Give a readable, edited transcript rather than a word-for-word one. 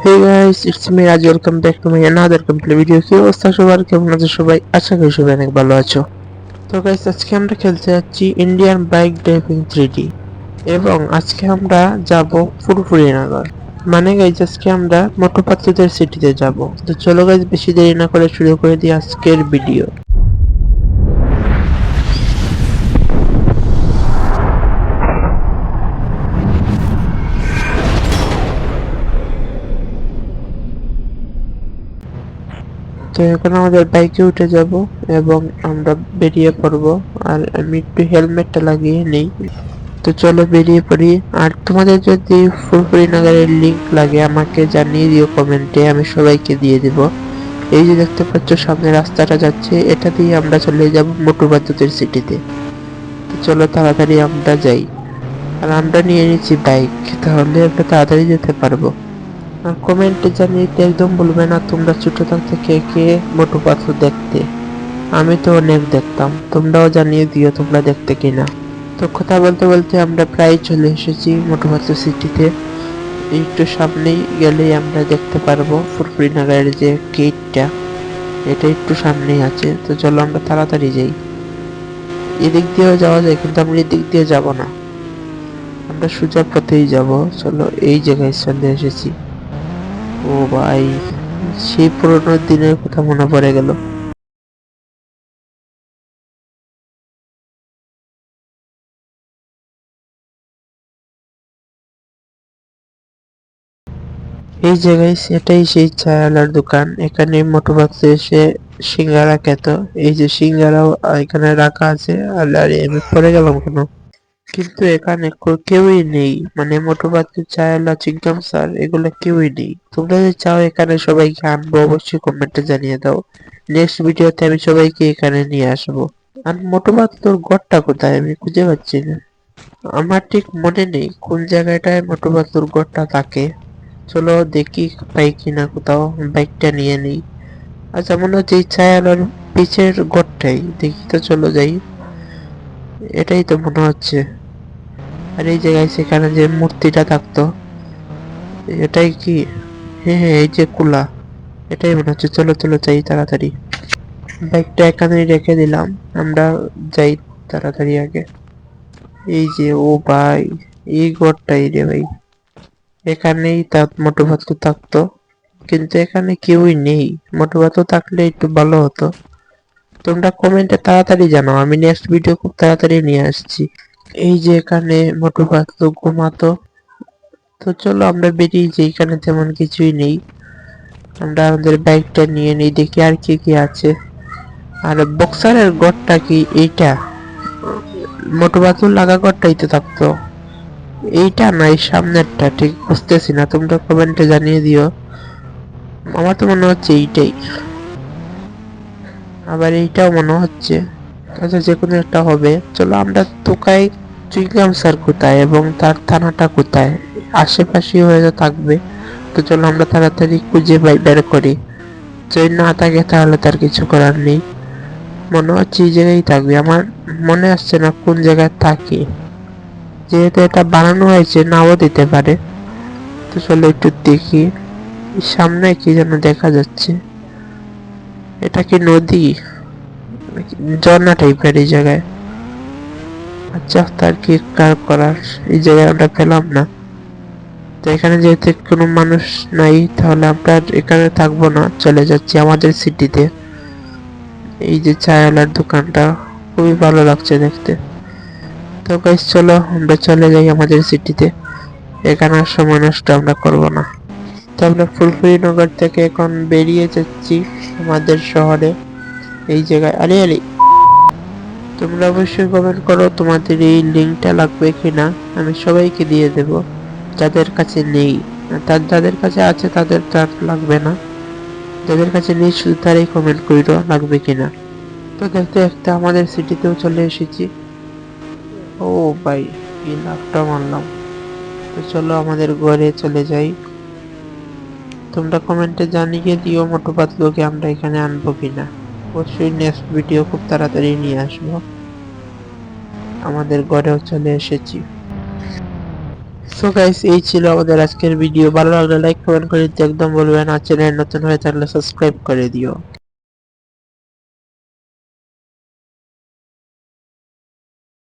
Hey guys, it's me Raj. Welcome back to my another complete video. কি অবস্থা সবার, কেমন আছো সবাই? আশা করি সবাই অনেক ভালো আছো। তো গাইস, আজকে আমরা খেলতে যাচ্ছি ইন্ডিয়ান বাইক ড্রাইভিং 3D এবং আজকে আমরা যাব ফুরফুরিনগর। মানে গাইস, আজকে আমরা মোটরপাত্রদের সিটিতে যাব। তো চলো গাইস, বেশি দেরি না করে শুরু করে দিই আজকের ভিডিও। তো এখন আমাদের বাইকে উঠে যাব এবং আমরা বেরিয়ে পড়ব। আর আমি একটু হেলমেটটা লাগিয়ে নেই। তো চলো বেরিয়ে পড়ি। আর তোমাদের যদি ফুরফুরিনগরের লিংক লাগে আমাকে জানিয়ে দিও কমেন্টে, আমি সবাইকে দিয়ে দিব। এই যে দেখতে পাচ্ছ সামনে রাস্তাটা যাচ্ছে, এটা দিয়ে আমরা চলে যাব মোটরবাদুদের সিটিতে। তো চলো তাড়াতাড়ি আমরা যাই। আর আমরা নিয়ে নিচ্ছি বাইক, তাহলে আমরা তাড়াতাড়ি যেতে পারবো। আর কমেন্টে জানিয়ে একদম বলবে না তোমরা ছোট থাকতে কে কে মোটু পাতলু দেখতে। আমি তো অনেক দেখতাম, তোমরাও জানিয়ে দিও তোমরা দেখতে কিনা। তো কথা বলতে বলতে আমরা প্রায় চলে এসেছি মোটু পাতলু সিটিতে। একটু সামনেই গেলেই আমরা দেখতে পারবো ফুরফুরিনগরের যে গেটটা, এটা একটু সামনেই আছে। তো চলো আমরা তাড়াতাড়ি যাই। এদিক দিয়েও যাওয়া যায় কিন্তু আমরা এদিক দিয়ে যাব না, আমরা সোজা পথেই যাব। চলো এই জায়গায় চলে এসেছি। ও ভাই, সেই পুরোনো দিনের কথা মনে পড়ে গেল। এই জায়গায় এটাই সেই চায়ালার দোকান। এখানে মোটরবাক্সে এসে সিঙ্গারা খেত। এই যে সিঙ্গারাও এখানে রাখা আছে। আর আমি পড়ে গেলাম কেন? কিন্তু এখানে কেউই নেই, মানে মোটরবাক্সের চায়ালা চিংগাম স্যার এগুলো কেউই নেই। তোমরা যদি চাও এখানে সবাইকে আনবো অবশ্যই কমেন্টে জানিয়ে দাও। নেক্সট ভিডিওতে আমি সবাইকে এখানে নিয়ে আসবো। আর মোটরবাক্সের ঘরটা কোথায় আমি খুঁজে পাচ্ছি না। আমার ঠিক মনে নেই কোন জায়গাটায় মোটরবাক্সের ঘরটা থাকে। চলো দেখি পাই কিনা কোথাও, বাইকটা নিয়ে নিই। আচ্ছা, মনে হচ্ছে এই ছায়ালার পিছের ঘরটাই, দেখি তো চলো যাই। এটাই তো মনে হচ্ছে। আর এই জায়গায় সেখানে যে মূর্তিটা থাকতো, এটাই কি? হ্যাঁ হ্যাঁ, এই যে কুলা, এটাই মনে হচ্ছে। চলো চলো যাই তাড়াতাড়ি। বাইকটা এখানেই রেখে দিলাম, আমরা যাই তাড়াতাড়ি আগে। এই যে, ও ভাই, এই ঘরটাই রে ভাই। এখানেই তার মোটরবাতি থাকতো, কিন্তু এখানে কেউই নেই। মোটরবাতি থাকলে একটু ভালো হতো। তোমরা কমেন্টে তাড়াতাড়ি জানাও, আমি নেক্সট ভিডিও খুব তাড়াতাড়ি নিয়ে আসছি। এই যে এখানে মোটরবাতি ঘুমাতো। তো চলো আমরা বেরিয়ে যাই, এখানে তেমন কিছুই নেই। আমরা আমাদের বাইকটা নিয়ে নিই, দেখি আর কি কি আছে। আর বক্সারের ঘরটা কি এইটা? মোটরবাতি লাগা ঘরটাই তো থাকতো। এইটা না এই সামনেরটা, ঠিক বুঝতেছি না, তোমরা কমেন্টে জানিয়ে দিও। আমার তো মনে হচ্ছে এইটাই, আবার এইটাও মনে হচ্ছে। আচ্ছা, যে কোনো একটা হবে। চলো আমরা তোকাই চুইংগাম স্যার কোথায় এবং তার থানাটা কোথায়, আশেপাশে হয়ে থাকবে। তো চলো আমরা তাড়াতাড়ি খুঁজে বের করি। যদি না থাকে তাহলে তার কিছু করার নেই। মনে হচ্ছে এই জায়গায় থাকবে, আমার মনে আসছে না কোন জায়গায় থাকে। যেহেতু এটা বানানো হয়েছে, নাও দিতে পারে। তো চলো একটু দেখি। সামনে কি যেন দেখা যাচ্ছে, এটা কি নদী? ঝর্ণা টাইপের এই জায়গায়। আচ্ছা, তার কি করার, এই জায়গায় আমরা পেলাম না। তো এখানে যেহেতু কোনো মানুষ নাই, তাহলে আমরা এখানে থাকবো না, চলে যাচ্ছি আমাদের সিটিতে। এই যে চায়ালার দোকানটা খুবই ভালো লাগছে দেখতে। তো গাইস চলো আমরা চলে যাই আমাদের সিটিতে। এখানে আর সময় নষ্ট আমরা করব না। তো আমরা ফুরফুরিনগর থেকে এখন বেরিয়ে যাচ্ছি আমাদের শহরে। এই জায়গায় আরে আরে, তোমরা অবশ্যই কমেন্ট করো তোমাদের এই লিঙ্কটা লাগবে কিনা, আমি সবাইকে দিয়ে দেব যাদের কাছে নেই। যাদের কাছে আছে তাদের তার লাগবে না, যাদের কাছে নেই শুধু তারাই কমেন্ট করিল লাগবে কিনা। তো দেখতে দেখতে আমাদের সিটিতেও চলে এসেছি। ও ভাই, কি লাফটা মারলাম। তো চলো আমাদের ঘরে চলে যাই। তোমরা কমেন্টে জানিয়ে দিও মোটু পাতলুকে আমরা এখানে আনবো কিনা। অবশ্যই নেক্সট ভিডিও খুব তাড়াতাড়ি নিয়ে আসবো। আমাদের ঘরেও চলে এসেছি। সো গাইস, এই ছিল আমাদের আজকের ভিডিও। ভালো লাগলে লাইক কমেন্ট করে দিতে একদম বলবেন, আর চ্যানেল নতুন হয়ে থাকলে সাবস্ক্রাইব করে দিও।